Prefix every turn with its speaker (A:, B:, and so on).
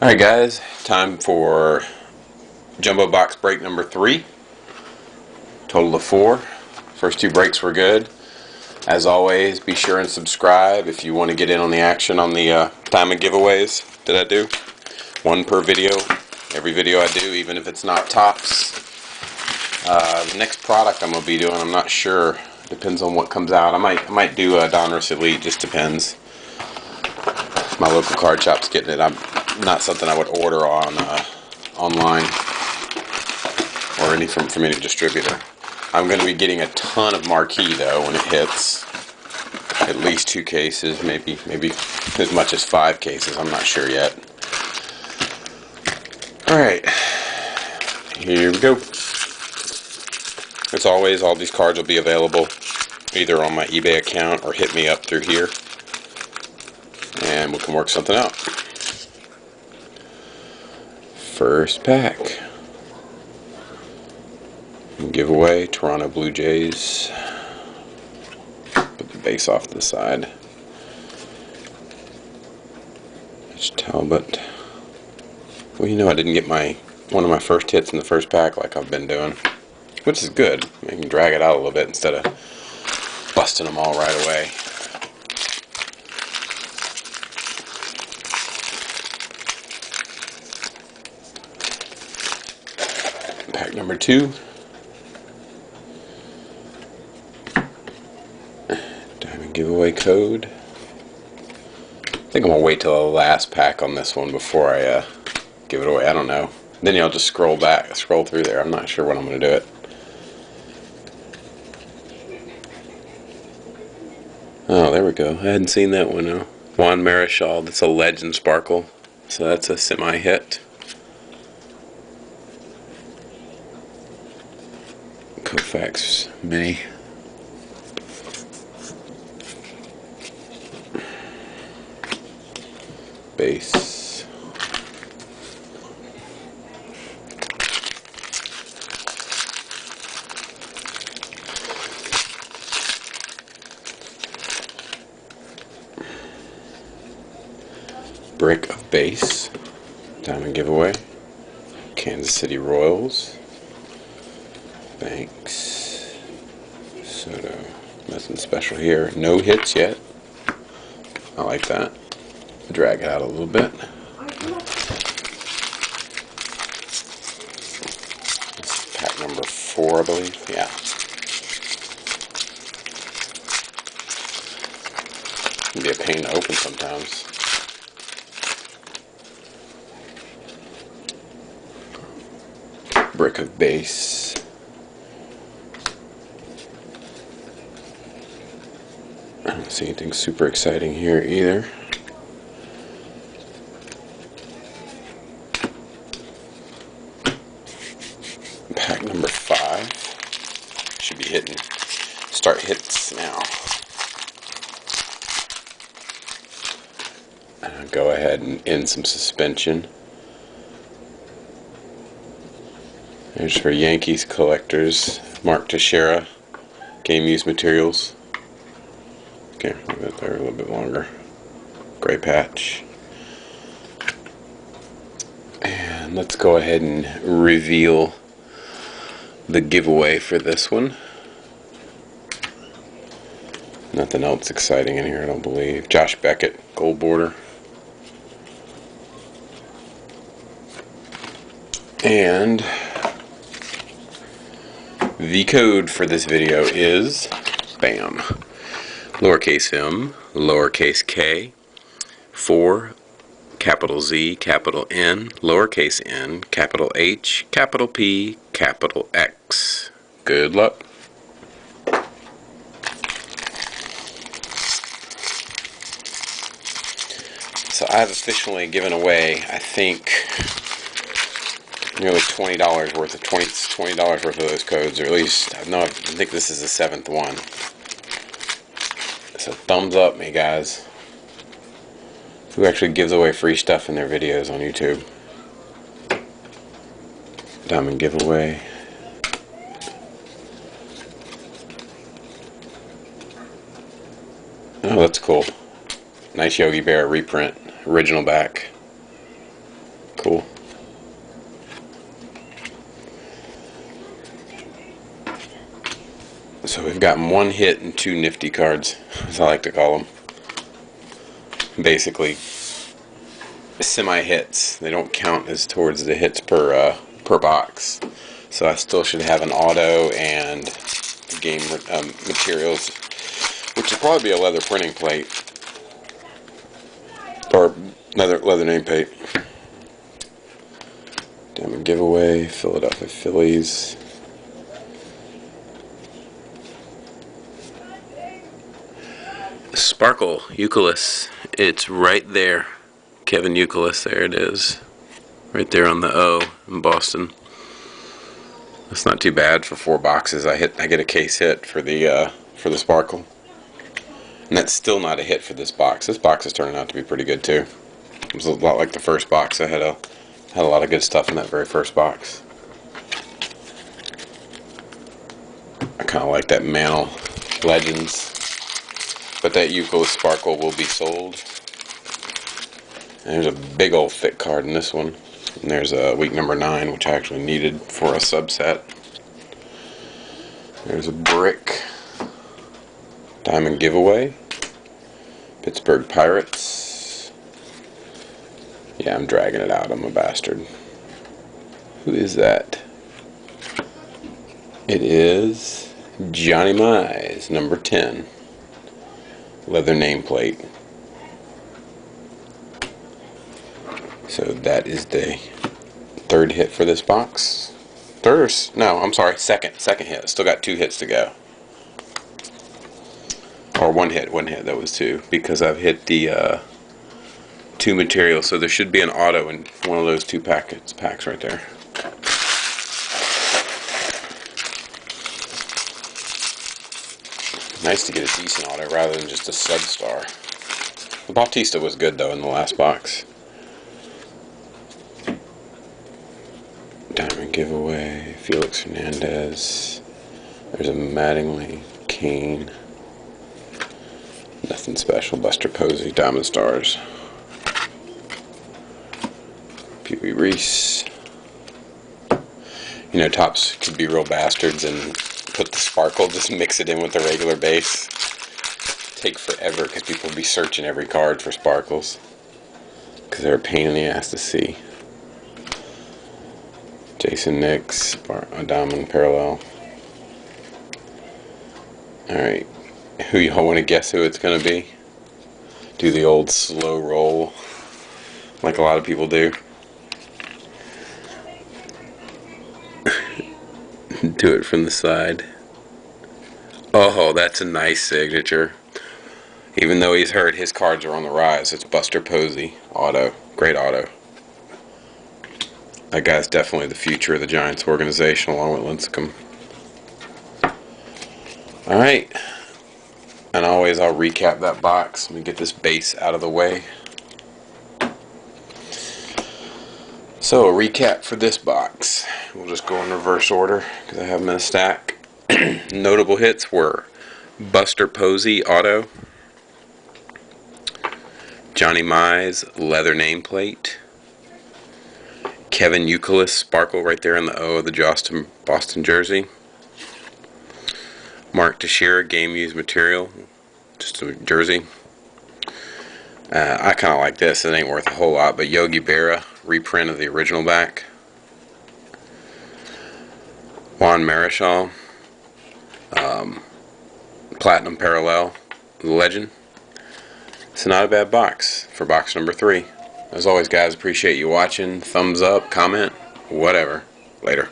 A: Alright guys, time for jumbo box break number 3. Total of 4. First 2 breaks were good. As always, be sure and subscribe if you want to get in on the action on the diamond giveaways that I do. 1 per video. Every video I do, even if it's not tops. The next product I'm going to be doing, I'm not sure. Depends on what comes out. I might do a Donruss Elite, just depends. My local card shop's getting it. I'm not something I would order on online or any from any distributor. I'm going to be getting a ton of marquee though when it hits. At least 2 cases, maybe as much as 5 cases. I'm not sure yet. All right, here we go. As always, all these cards will be available either on my eBay account or hit me up through here, and we can work something out. First pack. Giveaway, Toronto Blue Jays. Put the base off to the side. Mitch Talbot. Well, you know I didn't get one of my first hits in the first pack like I've been doing, which is good. I can drag it out a little bit instead of busting them all right away. Pack number 2. Diamond giveaway code. I think I'm going to wait till the last pack on this one before I give it away. I don't know. Then you'll just scroll through there. I'm not sure when I'm going to do it. Oh, there we go. I hadn't seen that one now. Juan Marichal. That's a Legend Sparkle. So that's a semi-hit. Koufax Mini. Base. Brick of base. Diamond giveaway. Kansas City Royals. Banks. Soto. Nothing special here. No hits yet. I like that. Drag it out a little bit. This is pack number 4, I believe. Yeah. It can be a pain to open sometimes. Brick of base. I don't see anything super exciting here either. Pack number 5. Should be start hits now. Go ahead and end some suspension. There's for Yankees collectors, Mark Teixeira, game used materials. Okay, leave that there a little bit longer. Gray patch. And let's go ahead and reveal the giveaway for this one. Nothing else exciting in here, I don't believe. Josh Beckett, gold border. And the code for this video is BAM. Lowercase m, lowercase k, 4, capital Z, capital N, lowercase n, capital H, capital P, capital X. Good luck. So I have officially given away, I think, nearly $20 worth of $20 worth of those codes, or at least I think this is the 7th one. So thumbs up me, guys. Who actually gives away free stuff in their videos on YouTube? Diamond giveaway. Oh, that's cool. Nice Yogi Berra reprint, original back. So we've gotten one hit and two nifty cards, as I like to call them. Basically, semi-hits. They don't count as towards the hits per box. So I still should have an auto and game materials, which will probably be a leather printing plate or leather nameplate. Diamond Giveaway, Philadelphia Phillies. Sparkle Youkilis. It's right there. Kevin Youkilis, there it is. Right there on the O in Boston. That's not too bad for 4 boxes. I get a case hit for the Sparkle. And that's still not a hit for this box. This box is turning out to be pretty good too. It was a lot like the first box. I had a lot of good stuff in that very first box. I kind of like that Mantle Legends. But that Youkilis Sparkle will be sold. And there's a big old thick card in this one. And there's a week number 9, which I actually needed for a subset. There's a brick. Diamond Giveaway. Pittsburgh Pirates. Yeah, I'm dragging it out. I'm a bastard. Who is that? It is Johnny Mize, number 10. Leather nameplate. So that is the 3rd hit for this box. Second hit. Still got 2 hits to go. Or one hit. That was 2 because I've hit the 2 materials. So there should be an auto in one of those 2 packs right there. Nice to get a decent auto rather than just a sub-star. The Bautista was good though in the last box. Diamond Giveaway, Felix Hernandez. There's a Mattingly, Kane. Nothing special. Buster Posey, Diamond Stars. Pee Wee Reese. You know, Topps could be real bastards and put the Sparkle, just mix it in with the regular base. Take forever because people will be searching every card for Sparkles because they're a pain in the ass to see. Jason Nix, a Diamond Parallel. Alright, who y'all want to guess who it's going to be? Do the old slow roll like a lot of people do. Do it from the side. Oh, that's a nice signature. Even though he's hurt, his cards are on the rise. It's Buster Posey, auto. Great auto. That guy's definitely the future of the Giants organization along with Lincecum. Alright. And always I'll recap that box. Let me get this base out of the way. So a recap for this box. We'll just go in reverse order because I have them in a stack. Notable hits were Buster Posey auto, Johnny Mize leather nameplate, Kevin Youkilis Sparkle right there in the O of the Boston jersey, Mark Teixeira game used material, just a jersey. I kind of like this. It ain't worth a whole lot, but Yogi Berra reprint of the original back. Juan Marichal Platinum Parallel Legend. It's not a bad box for box number 3. As always, guys, appreciate you watching. Thumbs up, comment, whatever. Later.